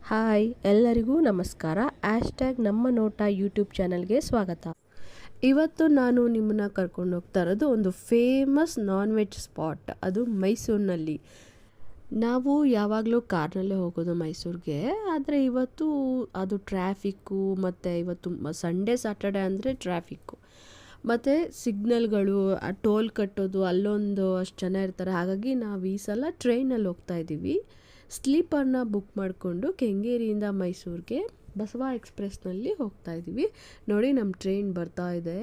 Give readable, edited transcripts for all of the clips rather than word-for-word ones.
Hi ಎಲ್ಲರಿಗೂ ನಮಸ್ಕಾರ. Hashtag ನಮ್ಮ ನೋಟ ಯೂಟ್ಯೂಬ್ ಚಾನಲ್ಗೆ ಸ್ವಾಗತ. ಇವತ್ತು ನಾನು ನಿಮ್ಮನ್ನ ಕರ್ಕೊಂಡು ಹೋಗ್ತಾ ಇರೋದು ಒಂದು ಫೇಮಸ್ ನಾನ್ ವೆಜ್ ಸ್ಪಾಟ್, ಅದು ಮೈಸೂರಿನಲ್ಲಿ. ನಾವು ಯಾವಾಗಲೂ ಕಾರ್ನಲ್ಲೇ ಹೋಗೋದು ಮೈಸೂರಿಗೆ, ಆದರೆ ಇವತ್ತು ಅದು ಟ್ರಾಫಿಕ್ಕು, ಮತ್ತು ಇವತ್ತು ಸಂಡೇ ಸ್ಯಾಟರ್ಡೆ ಅಂದರೆ ಟ್ರಾಫಿಕ್ಕು ಮತ್ತು ಸಿಗ್ನಲ್ಗಳು, ಟೋಲ್ ಕಟ್ಟೋದು, ಅಲ್ಲೊಂದು ಅಷ್ಟು ಜನ ಇರ್ತಾರೆ. ಹಾಗಾಗಿ ನಾವು ಈ ಸಲ ಟ್ರೈನಲ್ಲಿ ಹೋಗ್ತಾ ಇದ್ದೀವಿ. ಸ್ಲೀಪರ್ನ ಬುಕ್ ಮಾಡಿಕೊಂಡು ಕೆಂಗೇರಿಯಿಂದ ಮೈಸೂರಿಗೆ ಬಸವ ಎಕ್ಸ್ಪ್ರೆಸ್ನಲ್ಲಿ ಹೋಗ್ತಾ ಇದ್ದೀವಿ. ನೋಡಿ, ನಮ್ಮ ಟ್ರೈನ್ ಬರ್ತಾ ಇದೆ.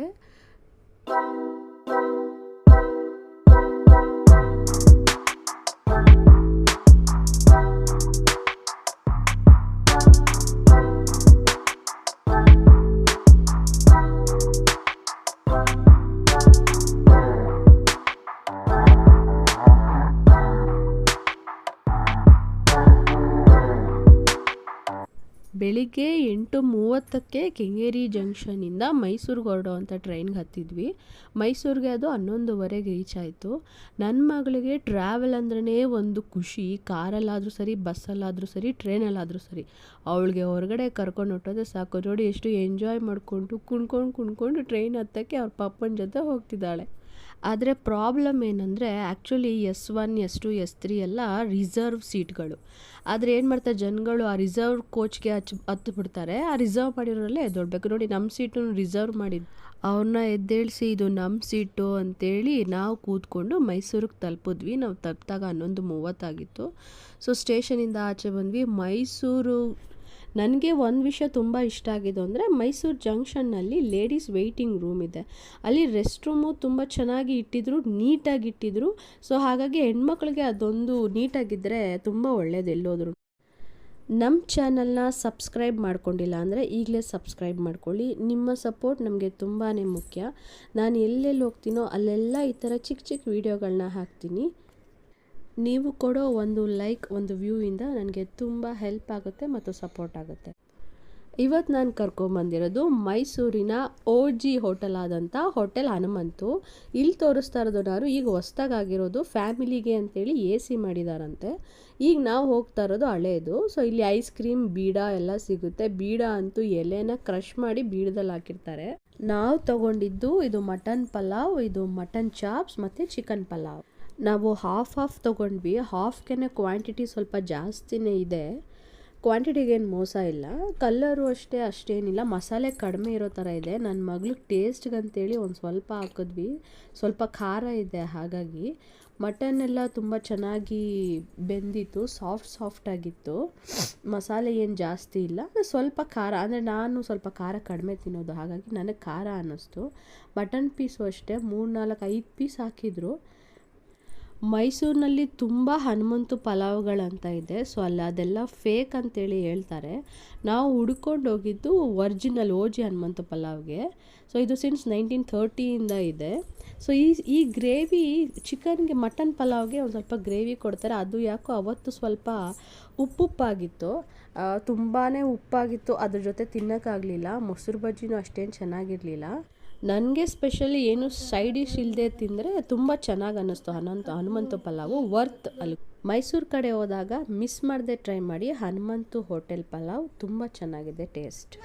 ಬೆಳಿಗ್ಗೆ 8:30ಕ್ಕೆ ಕೆಂಗೇರಿ ಜಂಕ್ಷನಿಂದ ಮೈಸೂರಿಗೆ ಹೊರಡುವಂಥ ಟ್ರೈನ್ಗೆ ಹತ್ತಿದ್ವಿ. ಮೈಸೂರಿಗೆ ಅದು 11:15ಗೆ ರೀಚ್ ಆಯಿತು. ನನ್ನ ಮಗಳಿಗೆ ಟ್ರಾವೆಲ್ ಅಂದ್ರೇ ಒಂದು ಖುಷಿ. ಕಾರಲ್ಲಾದರೂ ಸರಿ, ಬಸ್ಸಲ್ಲಾದರೂ ಸರಿ, ಟ್ರೈನಲ್ಲಾದರೂ ಸರಿ, ಅವಳಿಗೆ ಹೊರಗಡೆ ಕರ್ಕೊಂಡು ಹೊಟ್ಟೋದೆ ಸಾಕು. ನೋಡಿ ಎಷ್ಟು ಎಂಜಾಯ್ ಮಾಡಿಕೊಂಡು ಕುಣ್ಕೊಂಡು ಟ್ರೈನ್ ಹತ್ತಕ್ಕೆ ಅವ್ರ ಪಪ್ಪನ ಜೊತೆ ಹೋಗ್ತಿದ್ದಾಳೆ. ಆದರೆ ಪ್ರಾಬ್ಲಮ್ ಏನಂದರೆ, ಆ್ಯಕ್ಚುಲಿ S1, S2, S3 ಎಲ್ಲ ರಿಸರ್ವ್ ಸೀಟ್ಗಳು. ಆದರೆ ಏನು ಮಾಡ್ತಾರೆ ಜನಗಳು, ಆ ರಿಸರ್ವ್ ಕೋಚ್ಗೆ ಹತ್ತು ಬಿಡ್ತಾರೆ. ಆ ರಿಸರ್ವ್ ಮಾಡಿರೋರಲ್ಲೇ ಎದ್ದೊಳ್ಬೇಕು. ನೋಡಿ, ನಮ್ಮ ಸೀಟು ರಿಸರ್ವ್ ಮಾಡಿದ್ದು, ಅವ್ರನ್ನ ಎದ್ದೇಳಿಸಿ ಇದು ನಮ್ಮ ಸೀಟು ಅಂತೇಳಿ ನಾವು ಕೂತ್ಕೊಂಡು ಮೈಸೂರಿಗೆ ತಲುಪಿದ್ವಿ. ನಾವು ತಲುಪಿದಾಗ 11:30 ಆಗಿತ್ತು. ಸೊ ಸ್ಟೇಷನಿಂದ ಆಚೆ ಬಂದ್ವಿ. ಮೈಸೂರು, ನನಗೆ ಒಂದು ವಿಷಯ ತುಂಬ ಇಷ್ಟ ಆಗಿದ್ದು ಅಂದರೆ, ಮೈಸೂರು ಜಂಕ್ಷನ್ನಲ್ಲಿ ಲೇಡೀಸ್ ವೆಯ್ಟಿಂಗ್ ರೂಮ್ ಇದೆ. ಅಲ್ಲಿ ರೆಸ್ಟ್ ರೂಮು ತುಂಬ ಚೆನ್ನಾಗಿ ಇಟ್ಟಿದ್ರು, ನೀಟಾಗಿ ಇಟ್ಟಿದ್ರು. ಸೊ ಹಾಗಾಗಿ ಹೆಣ್ಮಕ್ಳಿಗೆ ಅದೊಂದು ನೀಟಾಗಿದ್ದರೆ ತುಂಬ ಒಳ್ಳೇದು ಎಲ್ಲೋದ್ರು. ನಮ್ಮ ಚಾನಲ್ನ ಸಬ್ಸ್ಕ್ರೈಬ್ ಮಾಡ್ಕೊಂಡಿಲ್ಲ ಅಂದರೆ ಈಗಲೇ ಸಬ್ಸ್ಕ್ರೈಬ್ ಮಾಡ್ಕೊಳ್ಳಿ. ನಿಮ್ಮ ಸಪೋರ್ಟ್ ನಮಗೆ ತುಂಬಾ ಮುಖ್ಯ. ನಾನು ಎಲ್ಲೆಲ್ಲಿ ಹೋಗ್ತೀನೋ ಅಲ್ಲೆಲ್ಲ ಈ ಥರ ಚಿಕ್ಕ ಚಿಕ್ಕ ವೀಡಿಯೋಗಳನ್ನ ಹಾಕ್ತೀನಿ. ನೀವು ಕೊಡೋ ಒಂದು ಲೈಕ್, ಒಂದು ವ್ಯೂವಿಂದ ನನಗೆ ತುಂಬ ಹೆಲ್ಪ್ ಆಗುತ್ತೆ ಮತ್ತು ಸಪೋರ್ಟ್ ಆಗುತ್ತೆ. ಇವತ್ತು ನಾನು ಕರ್ಕೊಂಬಂದಿರೋದು ಮೈಸೂರಿನ OG ಹೋಟೆಲ್ ಆದಂಥ ಹೋಟೆಲ್ ಹನುಮಂತು. ಇಲ್ಲಿ ತೋರಿಸ್ತಾ ಇರೋದು ನಾನು ಈಗ ಹೊಸ್ದಾಗಿರೋದು ಫ್ಯಾಮಿಲಿಗೆ ಅಂತೇಳಿ AC ಮಾಡಿದಾರಂತೆ. ಈಗ ನಾವು ಹೋಗ್ತಾ ಇರೋದು ಹಳೇದು. ಸೊ ಇಲ್ಲಿ ಐಸ್ ಕ್ರೀಮ್, ಬೀಡ ಎಲ್ಲ ಸಿಗುತ್ತೆ. ಬೀಡ ಅಂತೂ ಎಲೆನ ಕ್ರಷ್ ಮಾಡಿ ಬೀಡದಲ್ಲಿ ಹಾಕಿರ್ತಾರೆ. ನಾವು ತಗೊಂಡಿದ್ದು ಇದು ಮಟನ್ ಪಲಾವ್, ಇದು ಮಟನ್ ಚಾಪ್ಸ್ ಮತ್ತು ಚಿಕನ್ ಪಲಾವ್. ನಾವು ಹಾಫ್ ತೊಗೊಂಡ್ವಿ. ಹಾಫ್ಗೆ ಕ್ವಾಂಟಿಟಿ ಸ್ವಲ್ಪ ಜಾಸ್ತಿನೇ ಇದೆ. ಕ್ವಾಂಟಿಟಿಗೇನು ಮೋಸ ಇಲ್ಲ. ಕಲ್ಲರು ಅಷ್ಟೇನಿಲ್ಲ. ಮಸಾಲೆ ಕಡಿಮೆ ಇರೋ ಥರ ಇದೆ. ನನ್ನ ಮಗಳಿಗೆ ಟೇಸ್ಟ್ಗಂತೇಳಿ ಒಂದು ಸ್ವಲ್ಪ ಹಾಕಿದ್ವಿ. ಸ್ವಲ್ಪ ಖಾರ ಇದೆ. ಹಾಗಾಗಿ ಮಟನ್ ಎಲ್ಲ ತುಂಬ ಚೆನ್ನಾಗಿ ಬೆಂದಿತ್ತು, ಸಾಫ್ಟಾಗಿತ್ತು. ಮಸಾಲೆ ಏನು ಜಾಸ್ತಿ ಇಲ್ಲ, ಸ್ವಲ್ಪ ಖಾರ. ಅಂದರೆ ನಾನು ಸ್ವಲ್ಪ ಖಾರ ಕಡಿಮೆ ತಿನ್ನೋದು, ಹಾಗಾಗಿ ನನಗೆ ಖಾರ ಅನ್ನಿಸ್ತು. ಮಟನ್ ಪೀಸು ಅಷ್ಟೇ 3-4-5 ಪೀಸ್ ಹಾಕಿದ್ರು. ಮೈಸೂರಿನಲ್ಲಿ ತುಂಬ ಹನುಮಂತು ಪಲಾವ್ಗಳಂತ ಇದೆ. ಸೊ ಅದೆಲ್ಲ ಫೇಕ್ ಅಂತೇಳಿ ಹೇಳ್ತಾರೆ. ನಾವು ಹುಡ್ಕೊಂಡು ಹೋಗಿದ್ದು ಒರಿಜಿನಲ್ OG ಹನುಮಂತು ಪಲಾವ್ಗೆ. ಸೊ ಇದು ಸಿನ್ಸ್ 1930ಇಂದ ಇದೆ. ಸೊ ಈ ಗ್ರೇವಿ ಚಿಕನ್ಗೆ, ಮಟನ್ ಪಲಾವ್ಗೆ ಒಂದು ಸ್ವಲ್ಪ ಗ್ರೇವಿ ಕೊಡ್ತಾರೆ. ಅದು ಯಾಕೋ ಅವತ್ತು ಸ್ವಲ್ಪ ಉಪ್ಪಾಗಿತ್ತು, ತುಂಬಾ ಉಪ್ಪಾಗಿತ್ತು. ಅದ್ರ ಜೊತೆ ತಿನ್ನೋಕ್ಕಾಗಲಿಲ್ಲ. ಮೊಸರು ಬಜ್ಜಿನೂ ಅಷ್ಟೇನು ಚೆನ್ನಾಗಿರಲಿಲ್ಲ. ನನಗೆ ಸ್ಪೆಷಲಿ ಏನು ಸೈಡ್ ಡಿಶ್ ಇಲ್ಲದೆ ತಿಂದರೆ ತುಂಬ ಚೆನ್ನಾಗಿ ಅನ್ನಿಸ್ತು ಹನುಮಂತು ಪಲಾವು. ವರ್ತ್. ಅಲ್ಲಿ ಮೈಸೂರು ಕಡೆ ಹೋದಾಗ ಮಿಸ್ ಮಾಡದೆ ಟ್ರೈ ಮಾಡಿ. ಹನುಮಂತು ಹೋಟೆಲ್ ಪಲಾವ್ ತುಂಬ ಚೆನ್ನಾಗಿದೆ ಟೇಸ್ಟ್.